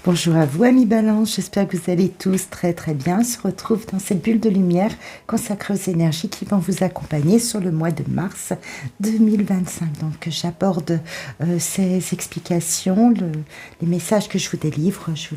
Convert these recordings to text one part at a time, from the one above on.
Bonjour à vous, amis Balance, j'espère que vous allez tous très très bien. On se retrouve dans cette bulle de lumière consacrée aux énergies qui vont vous accompagner sur le mois de mars 2025. Donc j'aborde ces explications, les messages que je vous délivre, je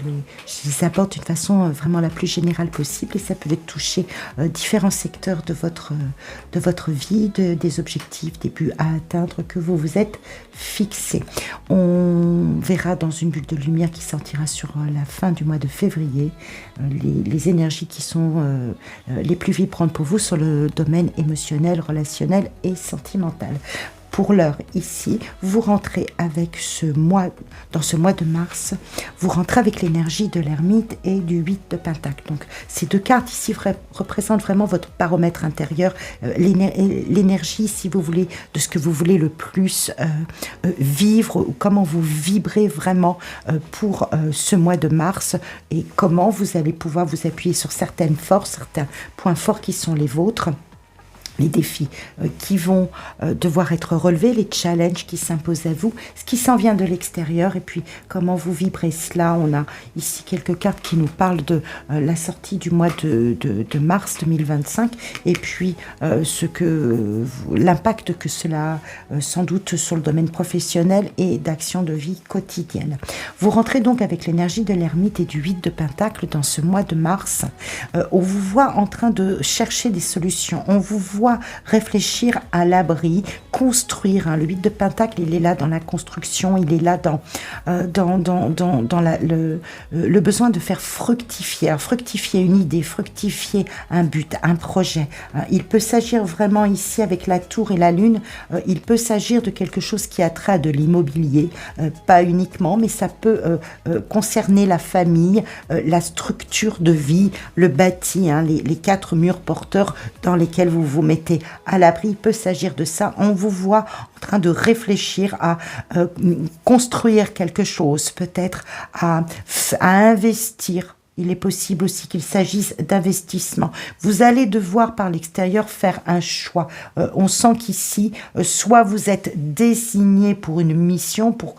les aborde d'une façon vraiment la plus générale possible et ça peut toucher différents secteurs de votre vie, des objectifs, des buts à atteindre que vous vous êtes fixés. On verra dans une bulle de lumière qui sortira sur la fin du mois de février les énergies qui sont les plus vibrantes pour vous sur le domaine émotionnel, relationnel et sentimental. Pour l'heure, ici, vous rentrez avec dans ce mois de mars, vous rentrez avec l'énergie de l'ermite et du 8 de Pentacle. Donc, ces deux cartes ici représentent vraiment votre baromètre intérieur, l'énergie, si vous voulez, de ce que vous voulez le plus vivre, ou comment vous vibrez vraiment pour ce mois de mars et comment vous allez pouvoir vous appuyer sur certaines forces, certains points forts qui sont les vôtres. Les défis qui vont devoir être relevés, les challenges qui s'imposent à vous, ce qui s'en vient de l'extérieur et puis comment vous vibrez cela. On a ici quelques cartes qui nous parlent de la sortie du mois de mars 2025 et puis l'impact que cela sans doute sur le domaine professionnel et d'action de vie quotidienne. Vous rentrez donc avec l'énergie de l'ermite et du 8 de Pentacle dans ce mois de mars. On vous voit en train de chercher des solutions, on vous voit réfléchir à l'abri, construire. Le 8 de Pentacle, il est là dans la construction, il est là dans le besoin de faire fructifier une idée, fructifier un but, un projet. Il peut s'agir vraiment ici avec la tour et la lune, il peut s'agir de quelque chose qui a trait à de l'immobilier, pas uniquement, mais ça peut concerner la famille, la structure de vie, le bâti, les quatre murs porteurs dans lesquels vous vous mettez à l'abri. Il peut s'agir de ça. On vous voit en train de réfléchir à construire quelque chose, peut-être à investir. Il est possible aussi qu'il s'agisse d'investissement. Vous allez devoir par l'extérieur faire un choix. On sent qu'ici, soit vous êtes désigné pour une mission, pour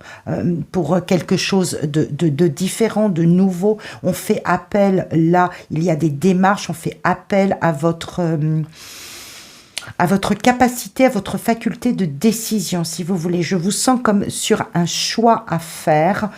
quelque chose de différent, de nouveau. On fait appel, là, il y a des démarches, on fait appel à votre capacité, à votre faculté de décision, si vous voulez. Je vous sens comme sur un choix à faire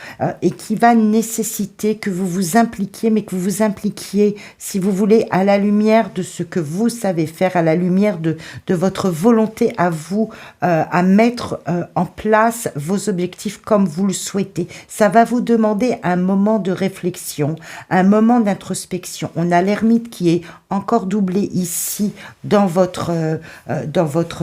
et qui va nécessiter que vous vous impliquiez, mais que vous vous impliquiez, si vous voulez, à la lumière de ce que vous savez faire, à la lumière de votre volonté à vous, à mettre en place vos objectifs comme vous le souhaitez. Ça va vous demander un moment de réflexion, un moment d'introspection. On a l'ermite qui est encore doublé ici dans votre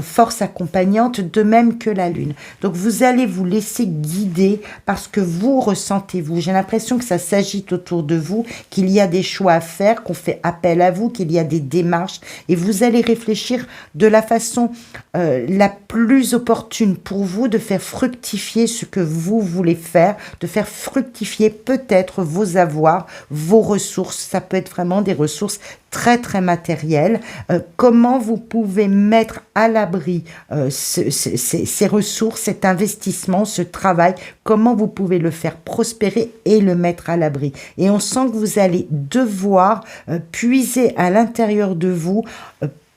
force accompagnante, de même que la lune. Donc vous allez vous laisser guider parce que vous ressentez vous. J'ai l'impression que ça s'agite autour de vous, qu'il y a des choix à faire, qu'on fait appel à vous, qu'il y a des démarches et vous allez réfléchir de la façon la plus opportune pour vous de faire fructifier ce que vous voulez faire, de faire fructifier peut-être vos avoirs, vos ressources. Ça peut être vraiment des ressources très très matérielles. Comment vous pouvez mettre à l'abri ces ressources, cet investissement, ce travail, comment vous pouvez le faire prospérer et le mettre à l'abri. Et on sent que vous allez devoir puiser à l'intérieur de vous,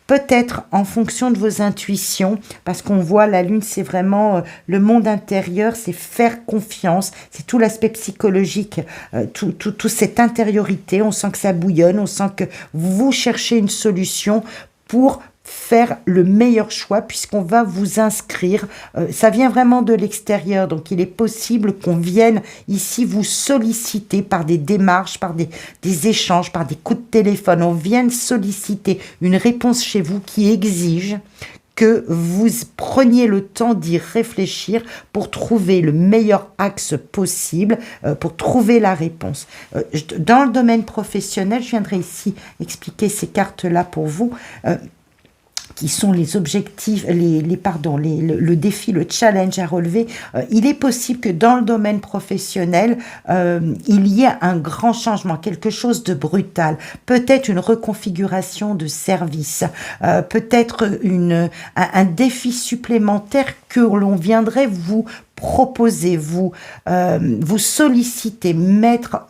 peut-être en fonction de vos intuitions, parce qu'on voit la lune, c'est vraiment le monde intérieur, c'est faire confiance, c'est tout l'aspect psychologique, tout cette intériorité, on sent que ça bouillonne, on sent que vous cherchez une solution pour faire le meilleur choix puisqu'on va vous inscrire. Ça vient vraiment de l'extérieur, donc il est possible qu'on vienne ici vous solliciter par des démarches, par des échanges, par des coups de téléphone. On vient solliciter une réponse chez vous qui exige que vous preniez le temps d'y réfléchir pour trouver le meilleur axe possible, pour trouver la réponse. Dans le domaine professionnel, je viendrai ici expliquer ces cartes-là pour vous. Qui sont les objectifs, le défi, le challenge à relever. Il est possible que dans le domaine professionnel, il y ait un grand changement, quelque chose de brutal, peut-être une reconfiguration de service, peut-être un défi supplémentaire que l'on viendrait vous proposer, vous solliciter, mettre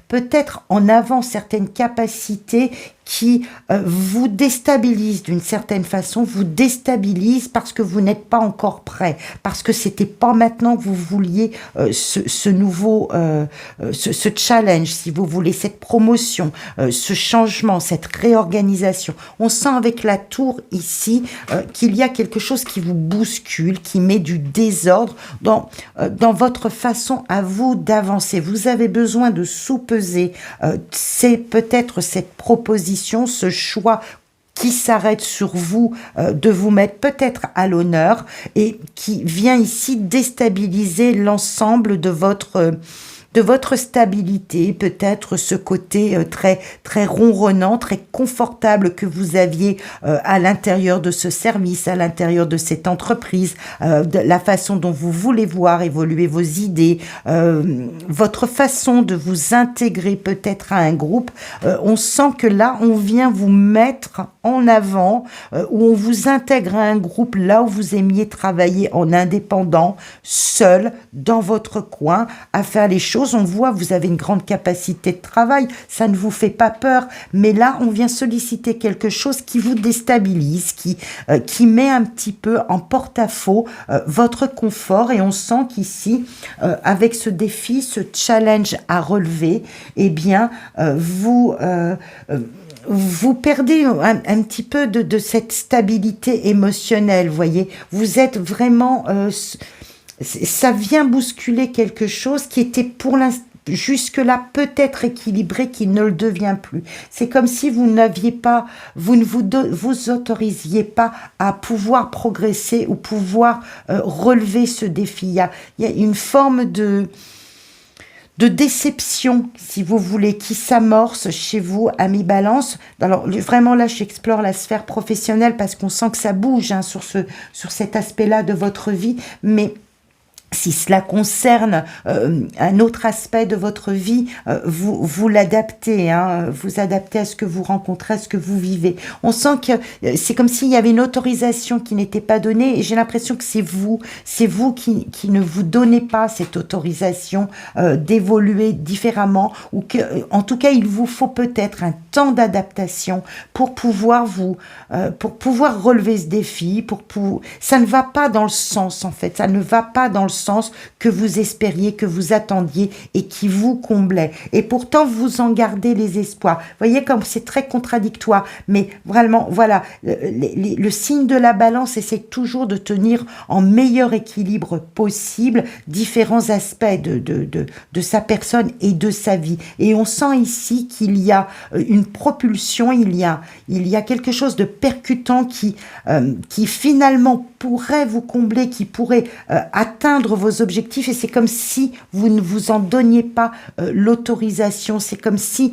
peut-être en avant certaines capacités qui vous déstabilisent d'une certaine façon, vous déstabilisent parce que vous n'êtes pas encore prêt, parce que c'était pas maintenant que vous vouliez ce nouveau, ce challenge, si vous voulez, cette promotion, ce changement, cette réorganisation. On sent avec la tour ici qu'il y a quelque chose qui vous bouscule, qui met du désordre dans votre façon à vous d'avancer. Vous avez besoin de sous-peser. C'est peut-être cette proposition, ce choix qui s'arrête sur vous, de vous mettre peut-être à l'honneur et qui vient ici déstabiliser l'ensemble de votre stabilité, peut-être ce côté très très ronronnant, très confortable que vous aviez à l'intérieur de ce service, à l'intérieur de cette entreprise, de la façon dont vous voulez voir évoluer vos idées, votre façon de vous intégrer peut-être à un groupe. On sent que là, on vient vous mettre en avant, où on vous intègre à un groupe là où vous aimiez travailler en indépendant, seul, dans votre coin, à faire les choses. On voit, vous avez une grande capacité de travail, ça ne vous fait pas peur, mais là, on vient solliciter quelque chose qui vous déstabilise, qui met un petit peu en porte-à-faux votre confort, et on sent qu'ici, avec ce défi, ce challenge à relever, eh bien, vous perdez un petit peu de cette stabilité émotionnelle, voyez. Vous êtes vraiment... ça vient bousculer quelque chose qui était pour l'instant jusque-là peut-être équilibré, qui ne le devient plus. C'est comme si vous ne vous autorisiez pas à pouvoir progresser ou pouvoir relever ce défi. Il y a une forme de déception, si vous voulez, qui s'amorce chez vous, ami Balance. Alors, vraiment, là, j'explore la sphère professionnelle parce qu'on sent que ça bouge sur cet aspect-là de votre vie, mais si cela concerne un autre aspect de votre vie, vous l'adaptez, hein, vous adaptez à ce que vous rencontrez, à ce que vous vivez. On sent que c'est comme s'il y avait une autorisation qui n'était pas donnée, et j'ai l'impression que c'est vous qui ne vous donnez pas cette autorisation d'évoluer différemment, ou que, en tout cas, il vous faut peut-être un temps d'adaptation pour pouvoir relever ce défi. Ça ne va pas dans le sens, en fait, ça ne va pas dans le sens que vous espériez, que vous attendiez et qui vous comblait. Et pourtant, vous en gardez les espoirs. Vous voyez comme c'est très contradictoire, mais vraiment, voilà, le signe de la balance essaie toujours de tenir en meilleur équilibre possible différents aspects de sa personne et de sa vie. Et on sent ici qu'il y a une propulsion, il y a quelque chose de percutant qui finalement pourrait vous combler, qui pourrait atteindre vos objectifs, et c'est comme si vous ne vous en donniez pas l'autorisation. C'est comme si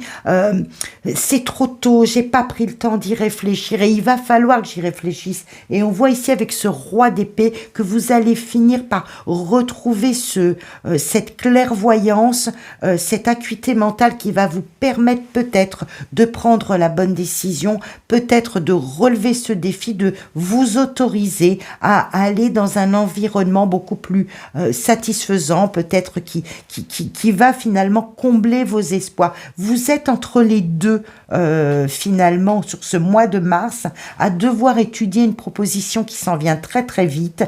c'est trop tôt, j'ai pas pris le temps d'y réfléchir, et il va falloir que j'y réfléchisse. Et on voit ici avec ce roi d'épée que vous allez finir par retrouver cette clairvoyance, cette acuité mentale qui va vous permettre peut-être de prendre la bonne décision, peut-être de relever ce défi, de vous autoriser à aller dans un environnement beaucoup plus satisfaisant, peut-être qui va finalement combler vos espoirs. Vous êtes entre les deux finalement sur ce mois de mars, à devoir étudier une proposition qui s'en vient très très vite,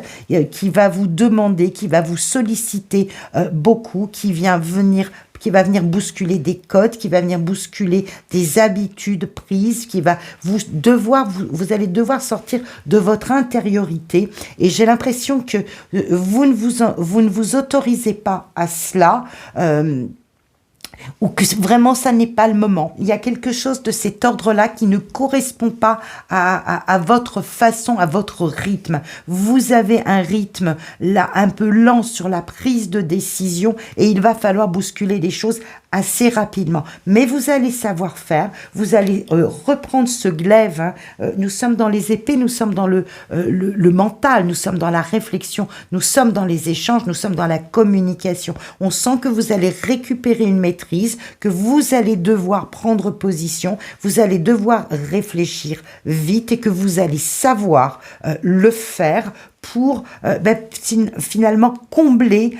qui va vous demander, qui va vous solliciter beaucoup, qui va venir bousculer des codes, qui va venir bousculer des habitudes prises, vous allez devoir sortir de votre intériorité. Et j'ai l'impression que vous ne vous autorisez pas à cela, ou que vraiment ça n'est pas le moment. Il y a quelque chose de cet ordre-là qui ne correspond pas à votre façon, à votre rythme. Vous avez un rythme là un peu lent sur la prise de décision, et il va falloir bousculer les choses assez rapidement. Mais vous allez savoir faire, vous allez reprendre ce glaive. Hein. Nous sommes dans les épées, nous sommes dans le mental, nous sommes dans la réflexion, nous sommes dans les échanges, nous sommes dans la communication. On sent que vous allez récupérer une maîtrise, que vous allez devoir prendre position, vous allez devoir réfléchir vite, et que vous allez savoir le faire pour finalement combler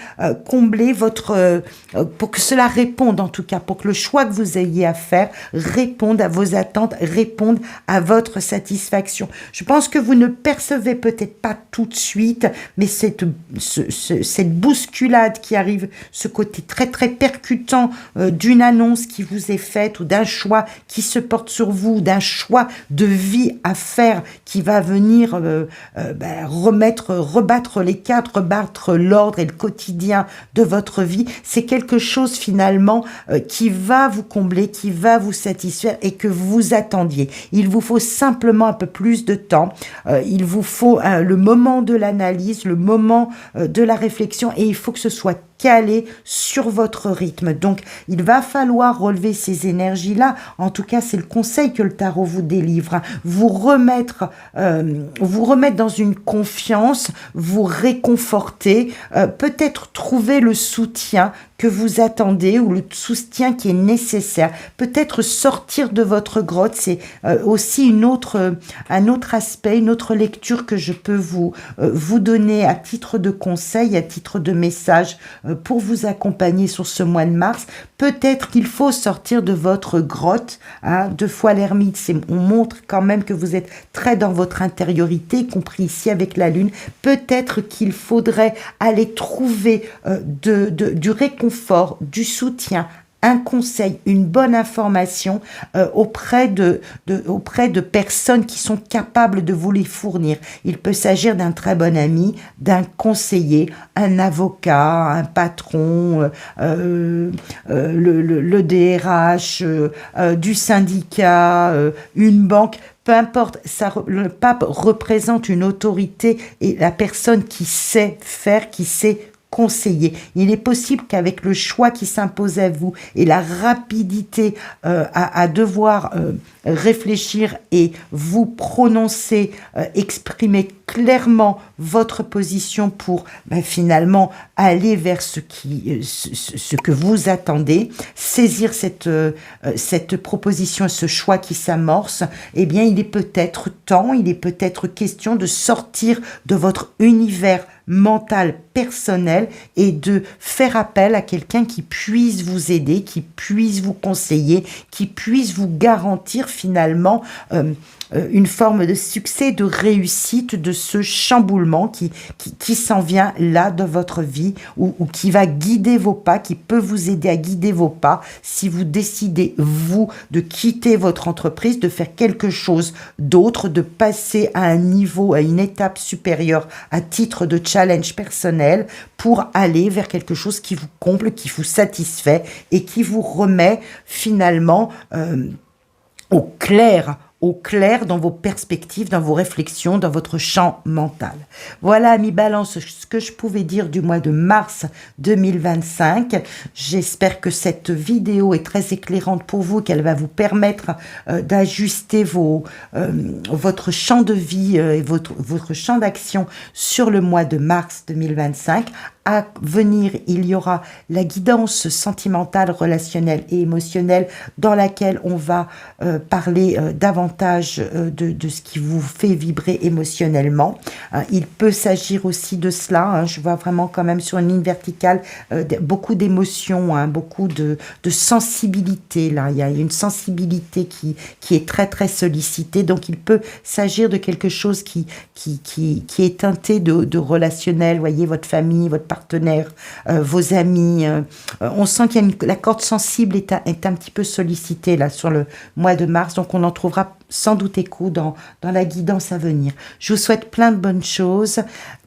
votre... pour que cela réponde en tout cas, pour que le choix que vous ayez à faire réponde à vos attentes, réponde à votre satisfaction. Je pense que vous ne percevez peut-être pas tout de suite, mais cette bousculade qui arrive, ce côté très très percutant d'une annonce qui vous est faite ou d'un choix qui se porte sur vous, d'un choix de vie à faire qui va venir rebattre les cartes, rebattre l'ordre et le quotidien de votre vie, c'est quelque chose finalement qui va vous combler, qui va vous satisfaire et que vous attendiez. Il vous faut simplement un peu plus de temps, il vous faut le moment de l'analyse, le moment de la réflexion et il faut que ce soit calé sur votre rythme. Donc, il va falloir relever ces énergies-là. En tout cas, c'est le conseil que le tarot vous délivre. Vous remettre dans une confiance, vous réconforter, peut-être trouver le soutien que vous attendez ou le soutien qui est nécessaire. Peut-être sortir de votre grotte, c'est aussi un autre aspect, une autre lecture que je peux vous donner à titre de conseil, à titre de message pour vous accompagner sur ce mois de mars. Peut-être qu'il faut sortir de votre grotte, deux fois l'ermite, on montre quand même que vous êtes très dans votre intériorité, y compris ici avec la lune. Peut-être qu'il faudrait aller trouver du réconfort, du soutien, un conseil, une bonne information auprès de personnes qui sont capables de vous les fournir. Il peut s'agir d'un très bon ami, d'un conseiller, un avocat, un patron, le DRH, du syndicat, une banque. Peu importe, le pape représente une autorité et la personne qui sait faire, qui sait conseiller. Il est possible qu'avec le choix qui s'impose à vous et la rapidité à devoir réfléchir et vous prononcer, exprimer clairement votre position pour finalement aller vers ce que vous attendez, saisir cette proposition et ce choix qui s'amorce, eh bien il est peut-être question de sortir de votre univers mental personnel et de faire appel à quelqu'un qui puisse vous aider, qui puisse vous conseiller, qui puisse vous garantir finalement une forme de succès, de réussite de ce chamboulement qui s'en vient là de votre vie ou qui va guider vos pas, qui peut vous aider à guider vos pas si vous décidez, vous, de quitter votre entreprise, de faire quelque chose d'autre, de passer à un niveau, à une étape supérieure à titre de challenge personnel pour aller vers quelque chose qui vous comble, qui vous satisfait et qui vous remet finalement au clair dans vos perspectives, dans vos réflexions, dans votre champ mental. Voilà, amis Balance, ce que je pouvais dire du mois de mars 2025. J'espère que cette vidéo est très éclairante pour vous, qu'elle va vous permettre d'ajuster votre champ de vie et votre champ d'action sur le mois de mars 2025. À venir, il y aura la guidance sentimentale, relationnelle et émotionnelle dans laquelle on va parler davantage de ce qui vous fait vibrer émotionnellement. Il peut s'agir aussi de cela. Je vois vraiment quand même sur une ligne verticale beaucoup d'émotions, beaucoup de sensibilité. Là, il y a une sensibilité qui est très très sollicitée. Donc, il peut s'agir de quelque chose qui est teinté de relationnel. Voyez, votre famille, votre partenaire, vos amis. On sent qu'il y a la corde sensible est un petit peu sollicitée là sur le mois de mars, donc on en trouvera sans doute écho dans la guidance à venir. Je vous souhaite plein de bonnes choses.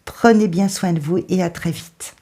Prenez bien soin de vous et à très vite.